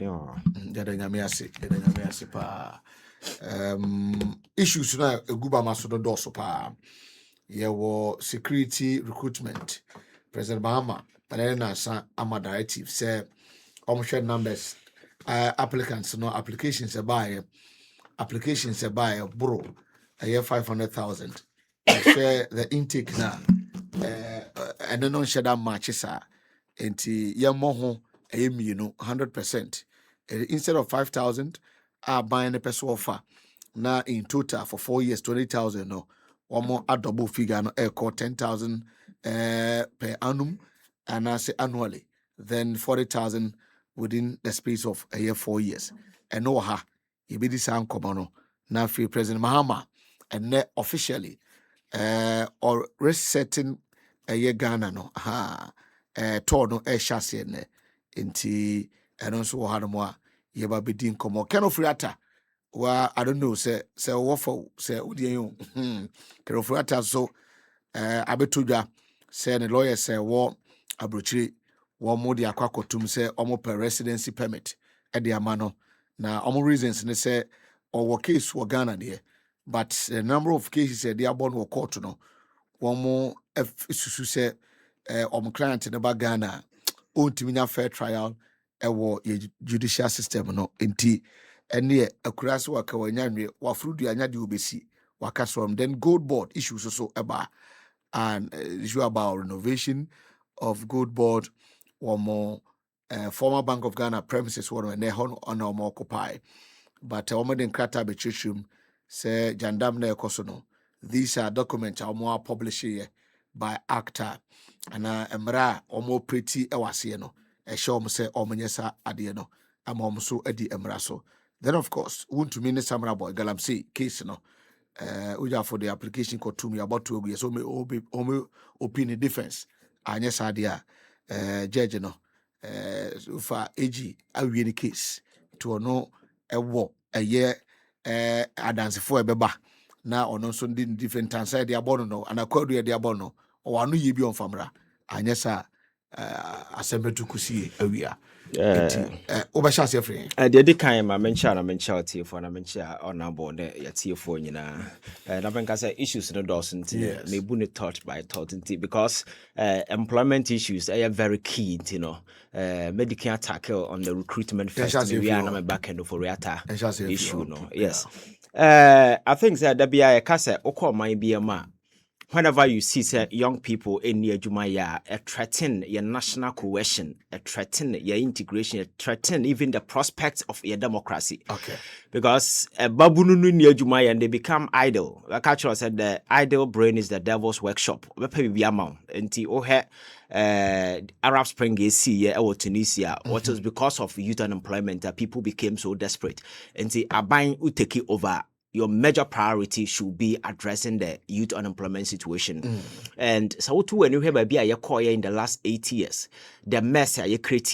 Yada nyame ase pa. Issues na eguba maso do doso pa. Yewo security recruitment. President Mahama panena sa ama directive say share numbers applicants no applications buy bro a year 500,000. Share the intake na and then on share that matches enti yemoho you know 100%. Instead of 5,000 buying a person offer now in total for 4 years 20,000 no one more a double figure no call 10,000 per annum and I say annually then 40,000 within the space of a year 4 years and no you be this uncommon now for President Mahama and net officially or resetting a year Ghana no tour no chassis ne inti and also had more yeba bedin komo Ken of Riata wa I don't know say waffle say odiyo Ken of Riata so abetuja say the lawyer say war abrochiri one more the akwakotum say omo per residency permit e de amano na omo reasons ne say or case for Ghana there but the number of cases they are born or court no one more susu say client in the Ghana untiminya fair trial ewo judicial system no enti ene akurase waka wanyanwe wafrudu anya de obesi waka from then gold board issues so eba and issue about renovation of gold board or more former Bank of Ghana premises one and they on more occupy but den krata be chichum say jandam na ekoso these are documents are more published by actor and emra omo pretty ewase no e show me say omnyesa ade no ama so adi emra so then of course want to mean samra boy galamsey case no uja for the application ko to me about 2 years so me opinion defense anyesa ade judge no for AG awie ni case to no ewo eye adansefo ebeba na ono so ndi different answer de abono no anakwadu de abono o anu ye bi on famra anyesa asembetu kusie awia obasha se free de kan ma mencha na mencha tiefo na mencha onabo ne ya tiefo nyina na benka say issues no doesn't me bu ne touch by thought because employment issues are very key, you know. Medical tackle on the recruitment first we are na back end for reata issue no yes I think that there be a kase okoma bi ma whenever you see say young people in near Jumaya threaten your national cohesion, threaten your integration, threaten even the prospects of your democracy. Okay. Because babununu near Jumaya and they become idle. Like actually said, the idle brain is the devil's workshop. Arab Spring is or Tunisia. What was because of youth unemployment that people became so desperate. And see, buying uteki over. Your major priority should be addressing the youth unemployment situation. And so too, when you have a beer in the last 8 years, the mess you create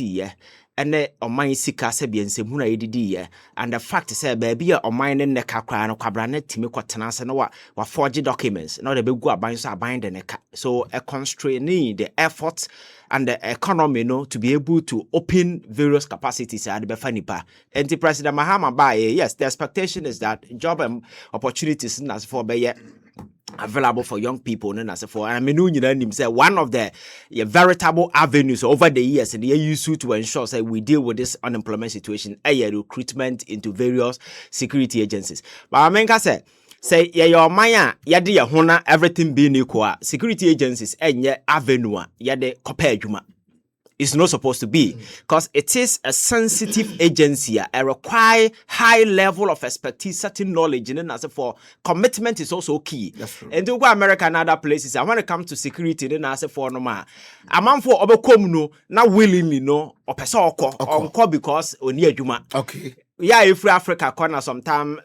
and on my sika sebi and semuna edidi and the fact is baby on mine in the kakra no kwabrane timi kwatena no wa forge documents now the big go bind the neck so a constraining the effort and the economy to be able to open various capacities at the befanipa and the President Mahama by yes the expectation is that job opportunities as for be available for young people and as for I mean say one of the veritable avenues over the years and the used to ensure say we deal with this unemployment situation recruitment into various security agencies but I mean say your maya yade ya hona everything being equal security agencies enye avenue yade kopejuma it's not supposed to be because it is a sensitive agency. I require high level of expertise, certain knowledge, and as for commitment is also key. And to go America and other places, and when it comes to security, then as for no man, a man for obekomuno not willingly no or person because only juma. Okay. Yeah, if Africa corner sometime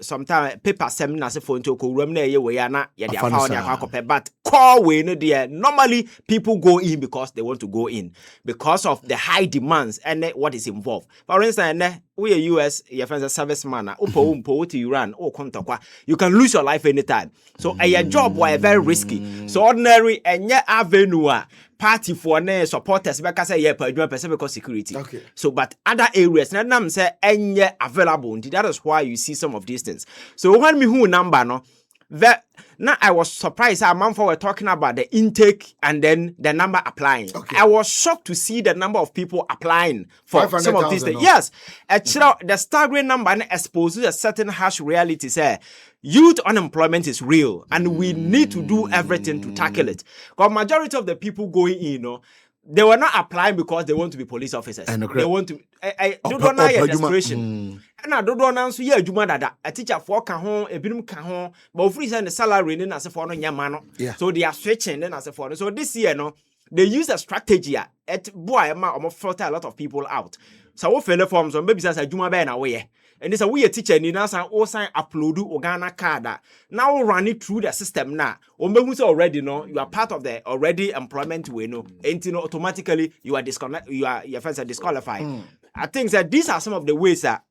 paper seminars for into room na we are na ya found but call we no there normally people go in because they want to go in because of the high demands and what is involved. For instance, we a US your friends a serviceman upo to Iran or kontakwa, you can lose your life anytime. So a job were very risky. So ordinary and yet avenue party for ne supporters because say because security. Okay. So but other areas na say enye available. That is why you see some of these things. So when me who number no that now I was surprised a month for we're talking about the intake and then the number applying. Okay. I was shocked to see the number of people applying for some of these things. No? Yes, the staggering number exposes a certain harsh reality. Say youth unemployment is real, and we need to do everything to tackle it. Because majority of the people going in, they were not applying because they want to be police officers. They want to. I don't know your desperation. And I don't know so yeah, Juma dada. A teacher for can home, a binum can home, but free send the salary in as a for no yamano. So they are switching then as a for. So this year, no, they use a strategy at boy, almost filter a lot of people out. So what failure forms on maybe says a Juma Ben away. And it's a weird teacher in us and also upload Ogana card. Now run it through the system now. Who's already know you are part of the already employment we know. And you know automatically you are your friends are disqualified. I think that these are some of the ways that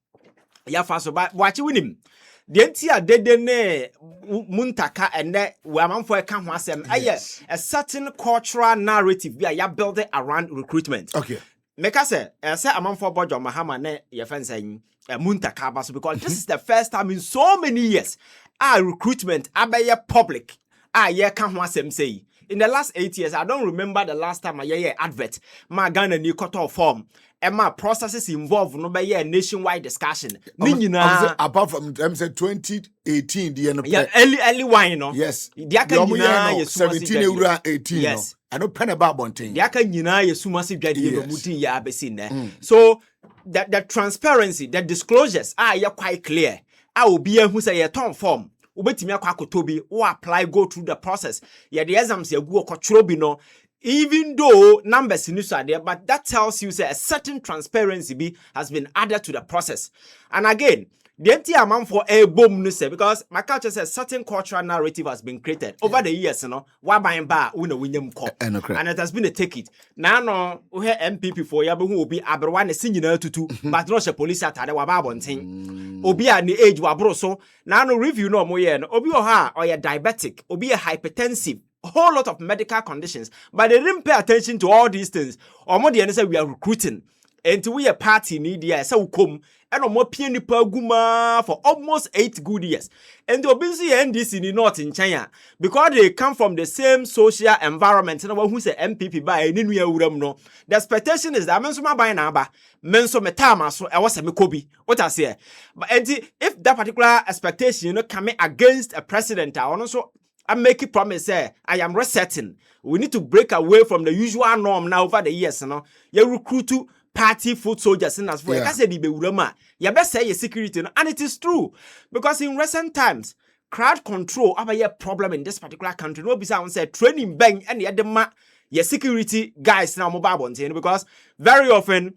fast but watch with him. The entire ne muntaka and we for a certain cultural narrative we are building around recruitment. Okay. Make us say a for Bojo Mahama ne your friends saying muntaka baso because this is the first time in so many years recruitment abaye public ye kan ho asem say. In the last 8 years, I don't remember the last time I hear advert. My Ghana new cut form. And my processes involved no by a nationwide discussion. Apart from them say 2018, the end of early wine, no? Yes. The 17 euro 18. Yes. I know pen about bunting. The Akanyina is sumasi jadi mutin ya besin there. So the transparency, the disclosures are quite clear. I will be who say a ton form. Ubetimi akwakotobi or apply go through the process. Yeah, the exams you go kotrobi no. Even though numbers in are there, but that tells you that a certain transparency has been added to the process. And again, the empty amount for a boom because my culture says certain cultural narrative has been created over the years, you know. Why buying bar William Cop and it has been a take it. Now no we have MPP for you who will be aberwan senior to two, but not a police at the wababon thing. Obi at the age wabroso. Now no review no more obi or you're diabetic, obi a hypertensive. Whole lot of medical conditions, but they didn't pay attention to all these things. Or more than say we are recruiting, and to we a party need the so come and more penny per guma for almost 8 good years. And the busy NDC in North in China because they come from the same social environment. And who's a MPP by any no. The expectation is that mensoma by naba, menso metama so I was a Mikobi. What I say, but if that particular expectation coming against a president, I also. I make a promise, I am resetting. We need to break away from the usual norm now over the years, you know. You recruit to party foot soldiers in as for I said you best say your security, and it is true. Because in recent times, crowd control have a problem in this particular country. No be say training bang and the other your security guys now mobile because very often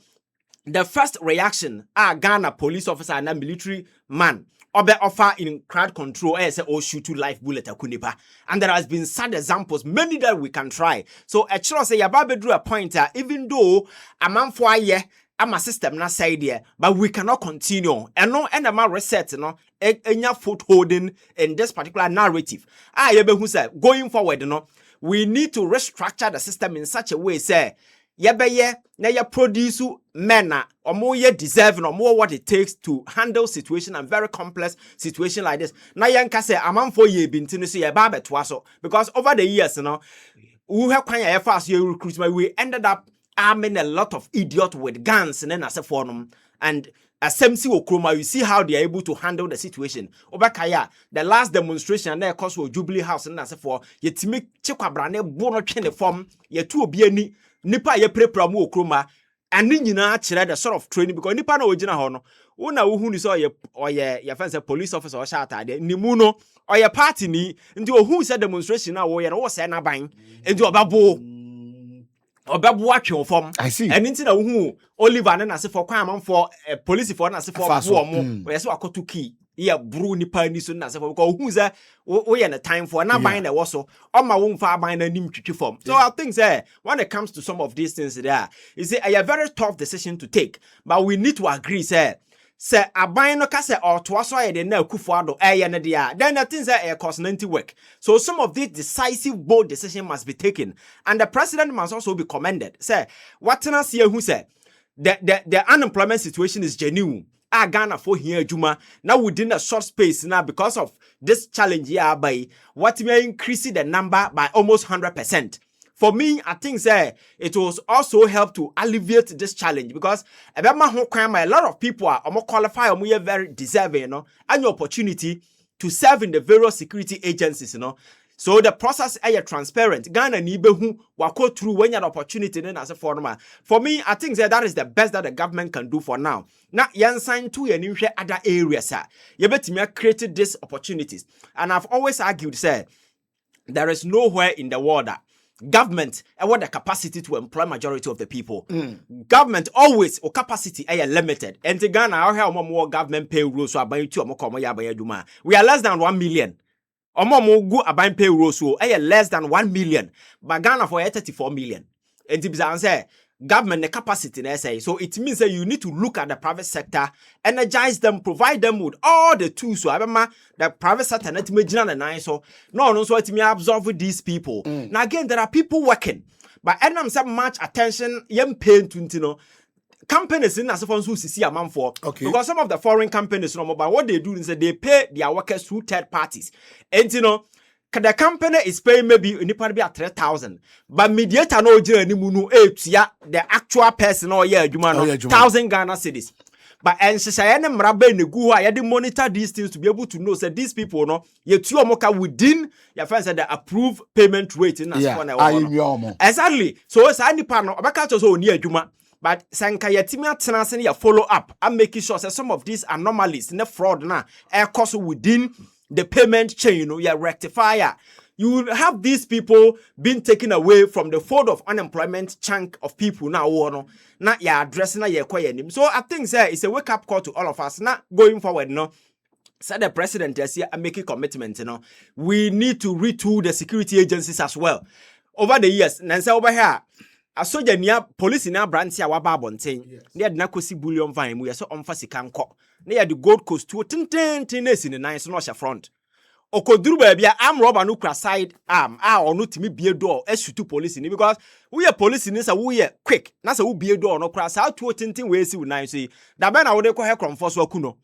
the first reaction Ghana police officer and a military man. Obe offer in crowd control say shoot you live bullet akunipa. And there has been sad examples, many that we can try. So a chiro say yababe drew a pointer, even though a man for a year, I'm a system na side there, but we cannot continue. And no end of reset, any footholding in this particular narrative. Who said going forward, we need to restructure the system in such a way, say. Yebeye na ya produce men or more deserving or more what it takes to handle situation and very complex situation like this. Na yanka say amam for ye bintinu say yeba betwaso because over the years we have kind of fast you recruitment we ended up arming a lot of idiots with guns and then as a forum and SMC Okroma, you see how they are able to handle the situation. Obakaya, the last demonstration there cost for Jubilee House and as a for yetimi chekwa brane bono twene form ye tu obi ani nipa ye prepra mu Okroma and nyina kire the sort of training because nipa na ogina ho no una wo hu ni so oye your friend say police officer or shata de nimu no oye party ni ndi ohu say demonstration na wo ye no wo say na ban ndi obabo Obabu atwe form. I see. And into the who Oliver na se for kwan for police for na se for mo. We say akoto key. Yeah, bru nipa ni so na se for because who say we in the time for na ban na wo so. O ma wo mfa ban na nim twitwi form. So I think say when it comes to some of these things there, is a very tough decision to take. But we need to agree say say aban no ka say or to aso ye de na Akufo-Addo ne dia, then the things that cost 90 work. So some of these decisive bold decision must be taken, and the president must also be commended. Say what na see who say the unemployment situation is genuine. Ghana for here Juma now within a short space now because of this challenge here by what may increase the number by almost 100%. For me, I think it will also help to alleviate this challenge because a lot of people are more qualified or more very deserving, and your opportunity to serve in the various security agencies, So the process is transparent. Ghana ni behu wako through when you have opportunity then as a foreigner. For me, I think that is the best that the government can do for now. Now, you sign to a new other areas. You better created these opportunities, and I've always argued, there is nowhere in the world that government have the capacity to employ majority of the people. Government always or capacity is limited. And in Ghana, I have more government payroll so about you. We are less than 1 million. Omo go aban payroll so less than 1 million. But Ghana for 34 million. And the say government the capacity say. So it means that you need to look at the private sector, energize them, provide them with all the tools. So the private sector net so no so it may absorb these people. Now again, there are people working, but and some much attention yam pain to companies in as who see a man for because some of the foreign companies but what they do is that they pay their workers through third parties. And the company is paying maybe at 3,000, but mediator no the actual person or 1,000 Ghana cedis. But and they monitor these things to be able to know that these people within your friends the approved payment rate in exactly. So it's any partner but sanka yetimi atena ya follow up and making sure that some of these anomalies in the fraud na cost within the payment chain, you rectifier. You will have these people being taken away from the fold of unemployment chunk of people now. Not ya addressing na nim. So I think it's a wake up call to all of us. Not going forward, Said the president is here and making commitment. We need to retool the security agencies as well. Over the years, Nancy over here. A soldier near police in our branch, our babontain. Near Nakosi bullion vine, we are so unfasika nko. Near the Gold Coast to 10 in the nice North front. Okoduru baby, I'm robber no side arm. Or not me be a door, as to police in it because we are police in this, we are quick. That's a who be a door, no cross out to 10 ways with 9 see. The man I would call her from first wakuno.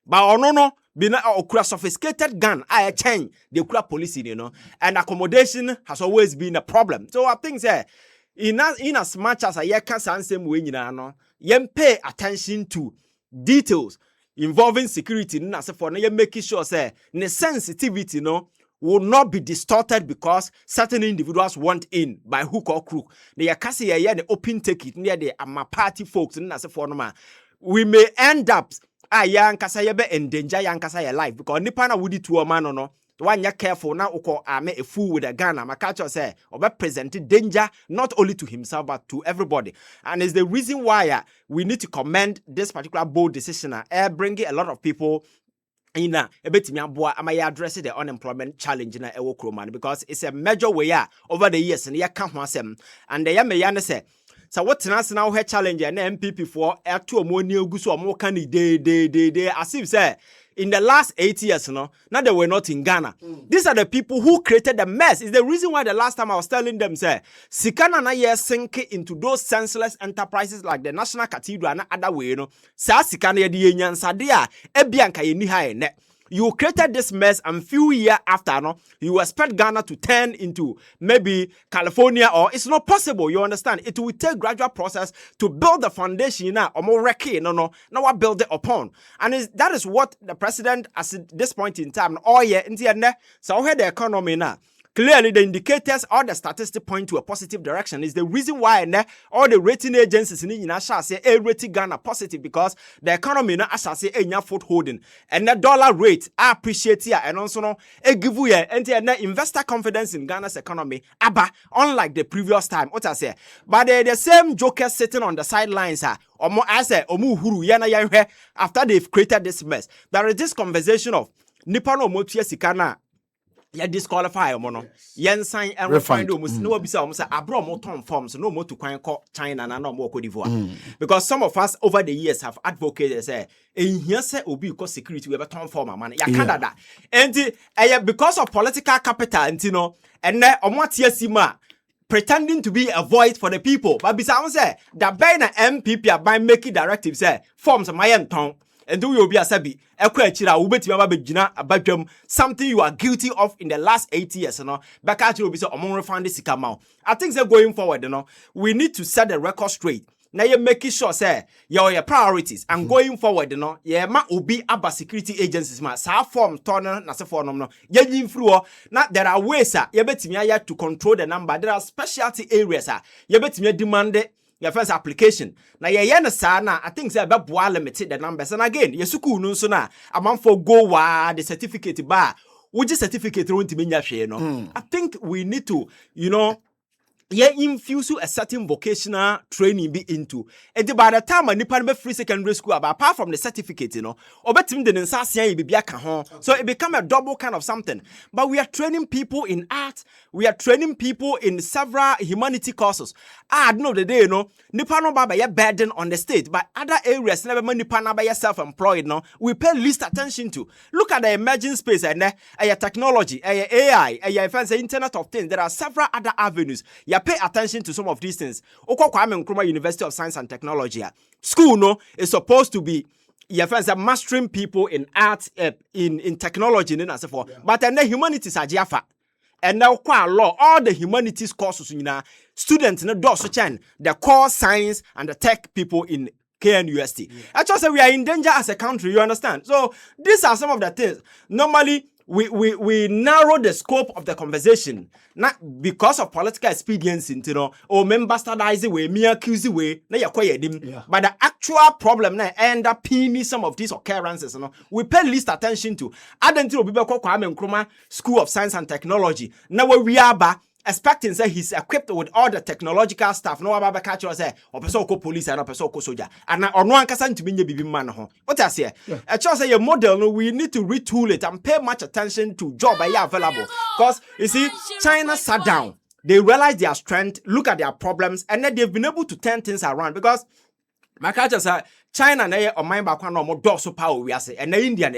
But no, be not a sophisticated gun. I change the crap police in, and accommodation has always been a problem. So I think in as much as I can say same way you pay attention to details involving security for making sure say the sensitivity will not be distorted because certain individuals want in by hook or crook. They are casting the open ticket near the party folks we may end up endanger your life because nipana would it to a man or no. One you careful now a fool with a gun. I'm a catcher say or presented danger not only to himself but to everybody. And it's the reason why we need to commend this particular bold decision. Bringing a lot of people in a bit me address the unemployment challenge in a because it's a major way over the years and and the say. So what's now her challenge and MPP for to a more new goose or more candy day as if say in the last 8 years, now they were not in Ghana. These are the people who created the mess. It's the reason why the last time I was telling them, Sikana na ye sink into those senseless enterprises like the National Cathedral and other way, Sa Sikana ye di nyansadia, ebianka ye ni ha ne. You created this mess and few years after, you expect Ghana to turn into maybe California or it's not possible, you understand? It will take gradual process to build the foundation or more recce, now I build it upon. And that is what the president at this point in time, so where the economy now. Clearly, the indicators or the statistics point to a positive direction. Is the reason why all the rating agencies in Inasha say rating Ghana positive because the economy na asha say footholding and the dollar rate I appreciate here and also give you and investor confidence in Ghana's economy. Unlike the previous time, what I say, but the same jokers sitting on the sidelines after they've created this mess. There is this conversation of Nippon Omotia Sikana. ya disqualify mo no yen sign and refine do mus no obisa say abro mo ton forms no mo to kwan ko China na no mo Cote d'Ivoire because some of us over the years have advocated say ehia say obi ko security we be ton form amane ya kadada and because of political capital no and omo atiasima pretending to be a voice for the people but bisa say that by na MPP by making directives say forms my ton and do you be a sabi something you are guilty of in the last 8 years, you know. Back at you be so refund this amount. I think that going forward, you know, we need to set the record straight. Now you're making sure say your priorities and going forward, you know, ma ubi aba security agencies ma sa form turner na se form no. Ye influo na there are ways you betimi to control the number. There are specialty areas you betimi demand your first application. Now na sana I think say be boa limited the numbers. And again, your school no so na amount for go wa the certificate bar. Which certificate won't mean ya no. I think we need to, you know, infuse a certain vocational training be into. And by the time a nipa be free secondary school, but apart from the certificate, you know, or betim the nsasia be biaka ho. So it become a double kind of something. But we are training people in art, we are training people in several humanity courses. At the end of the day, you know, nipa no ba be burden on the state, but other areas never nipa na be self-employed, no, we pay least attention to. Look at the emerging space and technology, AI, Internet of Things. There are several other avenues. You pay attention to some of these things. Oko Kwame Nkrumah University of Science and Technology. School no is supposed to be your friends are mastering people in art, in technology, and so forth. But then the humanities are jafa. And now quite law, all the humanities courses, you know, students in the door the core science and the tech people in KNUST. Actually, say we are in danger as a country, you understand? So these are some of the things. Normally, we narrow the scope of the conversation not because of political expediency, you know, or member standardizing way, me accuse way, na yakoyedim. But the actual problem na end up pinning some of these occurrences, you know, we pay least attention to. I don't know people call Kwame Nkrumah School of Science and Technology. Now we are expecting say he's equipped with all the technological stuff. No about catch us say or person ko police and person ko soldier. And or no ankasa ntumi nye bibi man ho. What I say? I just say your model no, we need to retool it and pay much attention to job available. Because you see, China sat down. They realize their strength, look at their problems, and then they've been able to turn things around. Because my culture say China na or mind back no more door so power we say and India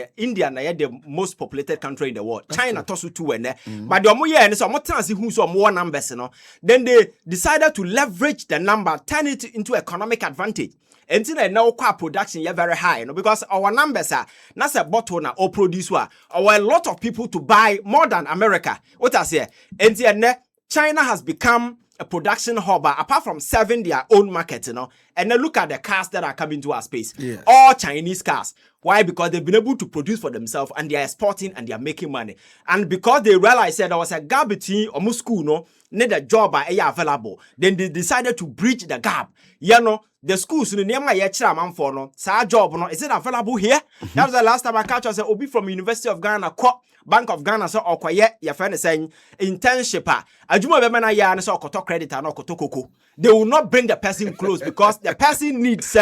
na the most populated country in the world. China tosu two and but the omo and so trans who so more numbers no. Then they decided to leverage the number, turn it into economic advantage. And now production is very high, you know, because our numbers are not a bottle na or produce or a lot of people to buy more than America. What I say, and China has become a production hub apart from serving their own market, you know. And then look at the cars that are coming to our space. Yes. All Chinese cars. Why? Because they've been able to produce for themselves and they are exporting and they are making money. And because they realized that there was a gap between almost school, no, need a job available. Then they decided to bridge the gap. You know, the schools in the name of man for no, sa job no, is it available here? That was the last time I catch us. Obi from University of Ghana, Bank of Ghana, so or your friend is saying internship. Ajuma bemana ya so koto credit and koto koko. They will not bring the person close because the person needs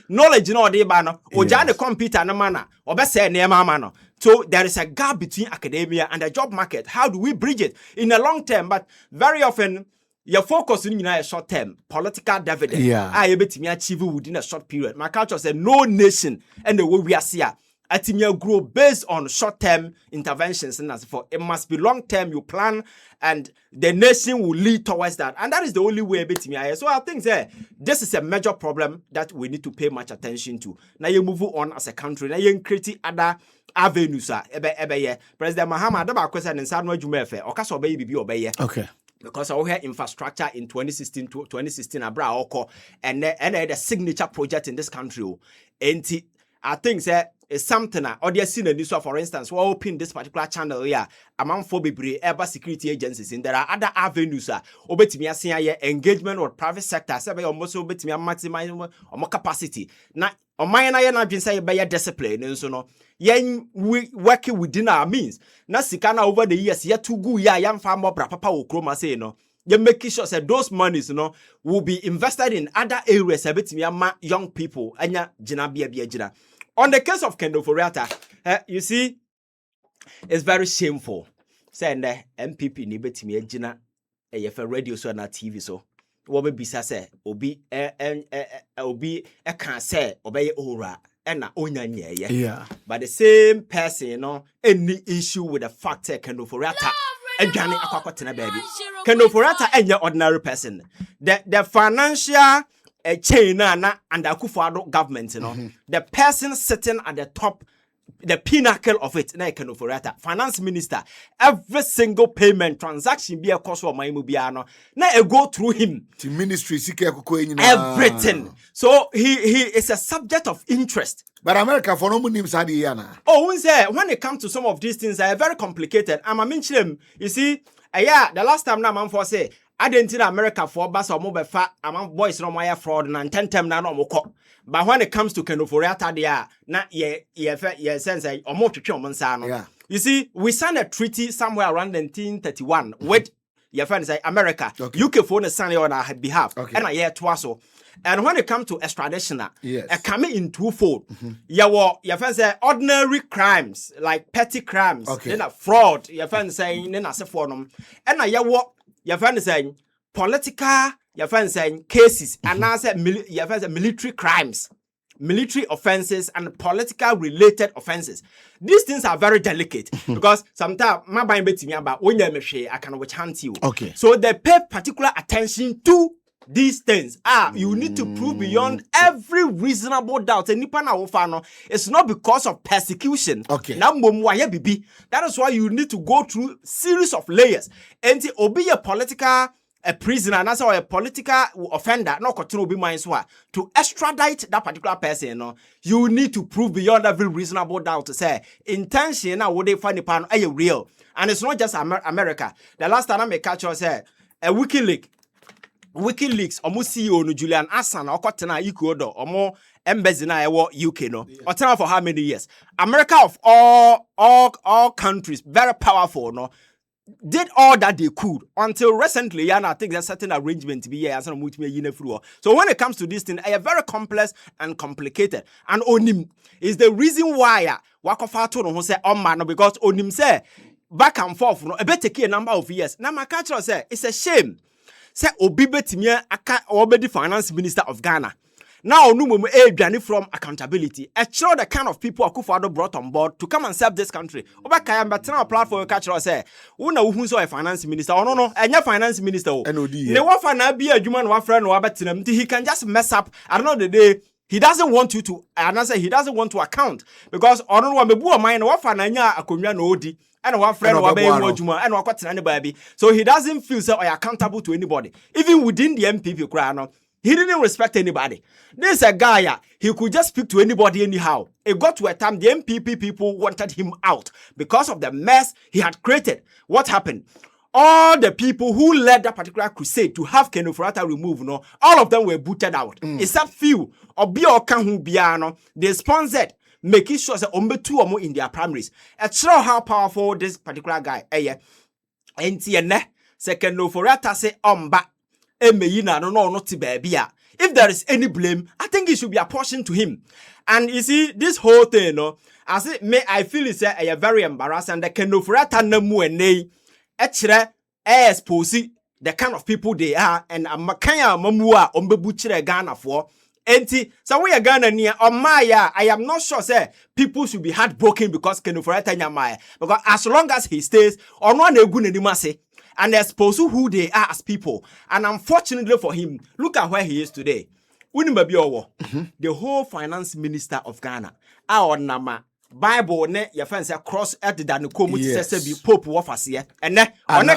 knowledge. You know they bano or the computer no manner or best say near mano. So there is a gap between academia and the job market. How do we bridge it in the long term? But very often your focus in a short term political dividend. I able to achieve within a short period. My culture said no nation and the way we are here. Atimia grow based on short-term interventions, and as for it must be long-term. You plan, and the nation will lead towards that, and that is the only way. So I think this is a major problem that we need to pay much attention to. Now you move on as a country. Now you create other avenues. President Mahama Adaba question and Sanwa Jumefe. Okaso baby be obey. Okay. Because our infrastructure in 2016 abra oko and the signature project in this country. And I think it's something or they seen this one, for instance, we open this particular channel here among for ever security agencies, and there are other avenues obetimi engagement with private sector say almost obetimi maximize or capacity. Now on my na been say by discipline and so no yen we working within our means. Na sikana over the years yet to go ya yam farm up papa okroma say no. You making sure that those monies, you know, will be invested in other areas. Ebetimi young people anya jina bia jina. On the case of Kendo Foriata, you see, it's very shameful. Say MPP ni betimi agina for radio so na TV so. Wo be bisa say obi obi can say obey ora na onya nyeye. Yeah. But the same person, you know, any issue with the fact Kendo Forata adwane akwakotena baby. Kendo Forata enya ordinary person. The financial chain na under Akufo-Addo government, you know, the person sitting at the top, the pinnacle of it, na Kendo Forata, finance minister, every single payment transaction be a cost of my mubiano, na e go through him. The ministry Everything. So he is a subject of interest. But America for no names had yana. Oh, when it comes to some of these things, they are very complicated. I'm a mention them. You see, yeah, the last time now man for say I didn't see America for bus or mobile fat among boys no my fraud and 10 time now no more. But when it comes to Kendo Forata, they are not yeah sense or more to kill Monsano. Yeah. You see, we signed a treaty somewhere around 1931 with your friends say America. Okay. UK phone is signing on our behalf. Okay. And I hear twice so. And when it comes to extradition, yes, coming in twofold. Your friends say ordinary crimes like petty crimes, okay, then fraud. Your friends saying then as a forum, and your friends saying political. Your friends saying cases, and now say your friends say military crimes, military offenses, and political related offenses. These things are very delicate because sometimes my buying betting about when you I can watch you. Okay, so they pay particular attention to these things. You need to prove beyond every reasonable doubt. It's not because of persecution. Okay. That is why you need to go through series of layers. And to be a political prisoner, and that's a political offender, no continue be mine to extradite that particular person. You need to prove beyond every reasonable doubt to say intention. Now would they find the pan are real? And it's not just America. The last time I make catch say a WikiLeaks almost CEO no Julian Assange okotena Ecuador omo embassy na ewo UK no otena for how many years? America of all countries very powerful no did all that they could until recently and I think there's certain arrangement to be here as so when it comes to this thing are very complex and complicated and onim is the reason why wakofato no say man because onim say back and forth no e be take a number of years now my culture say it's a shame. Say obi betimi aka obedi finance minister of Ghana. Now no from accountability. Actually the kind of people Akufo-Addo brought on board to come and serve this country. Oba kaya but now platform catch say una who so a finance minister. Oh no, enya finance minister. Ne wa fa na bi adwuma no wa friend no abetinam. He can just mess up. I don't know the day he doesn't want you to and I say he doesn't want to account because ono wa mebu o man no wa fa na nya akonwa no odi. And one friend and baby. So he doesn't feel so accountable to anybody. Even within the MPP crowd, he didn't respect anybody. This is a guy, he could just speak to anybody anyhow. It got to a time the MPP people wanted him out because of the mess he had created. What happened? All the people who led that particular crusade to have Kendo Forata removed, no, all of them were booted out. Except few. They sponsored making sure that ombe two or more in their primaries. It's show how powerful this particular guy. And second no Forata say omba emeyina no not baby. If there is any blame, I think it should be apportioned to him. And you see this whole thing, no, as it may I feel it's a very embarrassing. The Kendo Forata namu ene echere expose the kind of people they are and amakanya mamua ombe buchire Ghana for. Enti, so we are Ghana near Maya. I am not sure, say people should be heartbroken because Kendo Forata Nyamaya. Because as long as he stays, on one say, and they're supposed to who they are as people. And unfortunately for him, look at where he is today. The whole finance minister of Ghana, our nama Bible ne your friends across at the Danukomu says be Pope Wafasiye. And ne on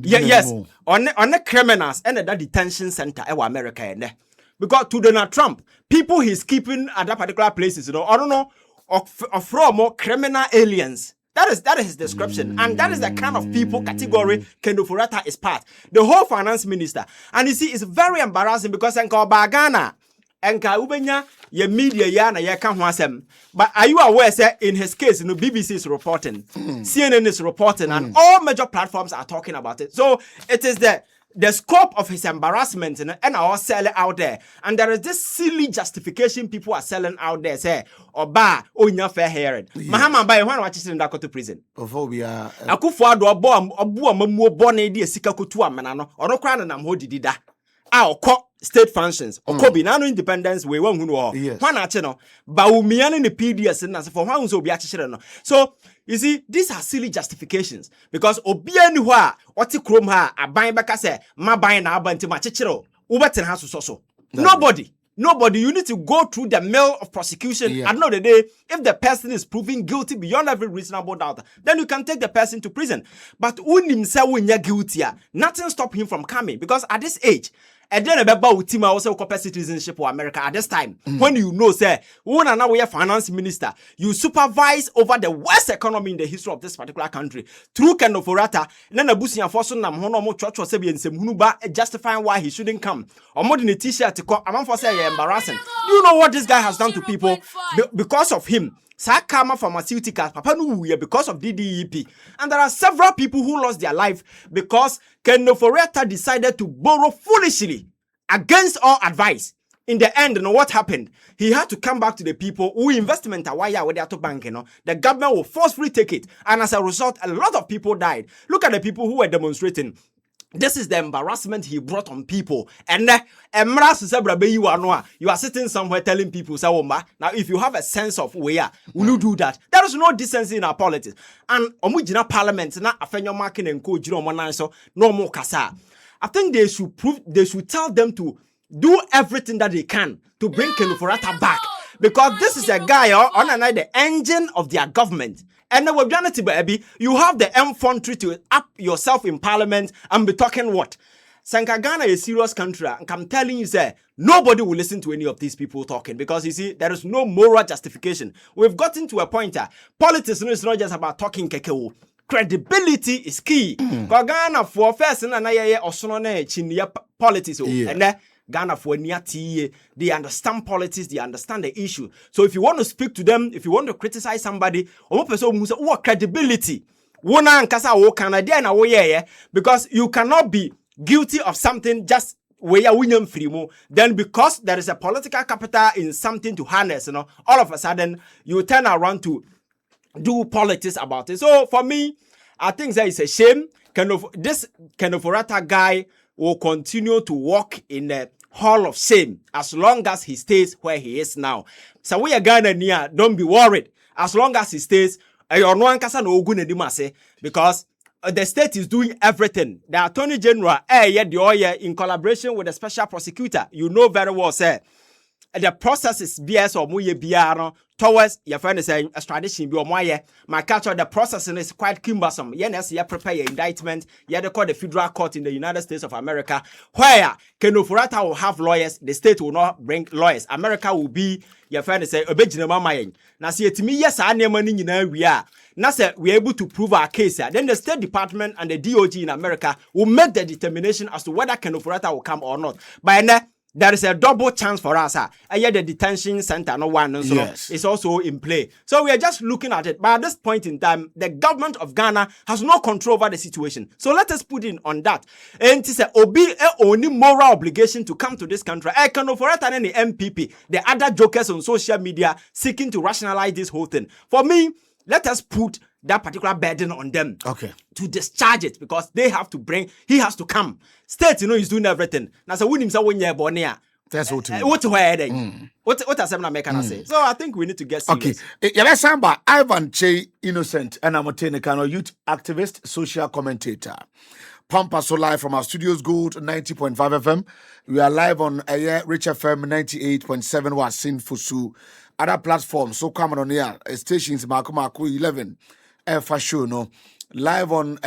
yes, on the criminals and that detention center in America and because to Donald Trump, people he's keeping at that particular places, you know, I don't know, of more criminal aliens. That is his description. And that is the kind of people category Kendo Forata is part. The whole finance minister. And you see, it's very embarrassing because Enka Bagana, Enka Ubenya, ye media yana ye can wasem. But are you aware, sir, in his case, you know, BBC is reporting, CNN is reporting, and all major platforms are talking about it. So it is the the scope of his embarrassment and our selling out there. And there is this silly justification people are selling out there. Say, Oba, onya fair hearing. Mahama by one watches in Dakota prison. We are Akufuado obu amamu bone di esika kotu amena no. Ono kra na nam ho didida. State functions or be no independence we won who one no but we in the PDS and for one so be no. So you see, these are silly justifications because obiani wa oti krom ha aban beka say ma ban na abanti ma chichiro ubetin ha so nobody you need to go through the mill of prosecution. At the end of the day, if the person is proven guilty beyond every reasonable doubt, then you can take the person to prison. But unim say when you're guilty, nothing stop him from coming because at this age, and then about Utima also copy citizenship for America at this time. When you know, say, when now we are finance minister, you supervise over the worst economy in the history of this particular country. Through Kenoforata, then a busi and force nam hono mo church was and some hunuba justifying why he shouldn't come. Or more than a t-shirt to come. I'm for say embarrassing. Do you know what this guy has done to people because of him? Sakama Pharmaceuticals, Papa Nuya, because of DDEP. And there are several people who lost their life because Kenoforata decided to borrow foolishly against all advice. In the end, you know what happened? He had to come back to the people who investment a wire with their bank, you know. The government will forcefully take it. And as a result, a lot of people died. Look at the people who were demonstrating. This is the embarrassment he brought on people. And you are sitting somewhere telling people, now if you have a sense of where will you do that? There is no decency in our politics. And parliament na afenyo marking and co so no more kasa. I think they should tell them to do everything that they can to bring Kenoforata back. Because this is a guy on the engine of their government. And then with Janity baby, you have the infantry to up yourself in parliament and be talking what? Ghana is a serious country, and I'm telling you, sir, nobody will listen to any of these people talking because you see, there is no moral justification. We've gotten to a point politics is not just about talking kekeo. Credibility is key. Ghana for first and politics and Ghana for they understand politics, they understand the issue. So if you want to speak to them, if you want to criticize somebody, what credibility? Because you cannot be guilty of something just where William Frimo. Then because there is a political capital in something to harness, you know, all of a sudden you turn around to do politics about it. So for me, I think that is a shame. This Kenoforata guy will continue to walk in the hall of shame as long as he stays where he is now. So we are Ghana near, don't be worried. As long as he stays, because the state is doing everything. The Attorney General, in collaboration with the Special Prosecutor, you know very well, sir. The process is BS or Muye Biano towards your friend is a extradition. My culture, the process is quite cumbersome. Yes, you prepare your indictment. You call the federal court in the United States of America, where Kenoforata will have lawyers. The state will not bring lawyers. America will be your friend is a obejinama. Now, see to me, yes, I never we are. Now, we're able to prove our case. Then the State Department and the DOG in America will make the determination as to whether Kenoforata will come or not. By now, there is a double chance for us. And yet the detention center, no one, is also in play. So we are just looking at it. But at this point in time, the government of Ghana has no control over the situation. So let us put in on that. And it's only moral obligation to come to this country. I can offer it and the MPP, the other jokers on social media seeking to rationalize this whole thing. For me, let us put that particular burden on them. Okay. To discharge it because he has to come. State, he's doing everything. Now, so when you're born here, that's what what does American say? So I think we need to get serious. Okay. Let's say about Ivan Kyei Innocent and I'm a youth activist, social commentator. PAMPASO live from our studios, Gold 90.5 FM. We are live on Rich FM 98.7 Wasin Fusu. Other platforms, so come on here, stations, Marco 11. For sure, no. Live on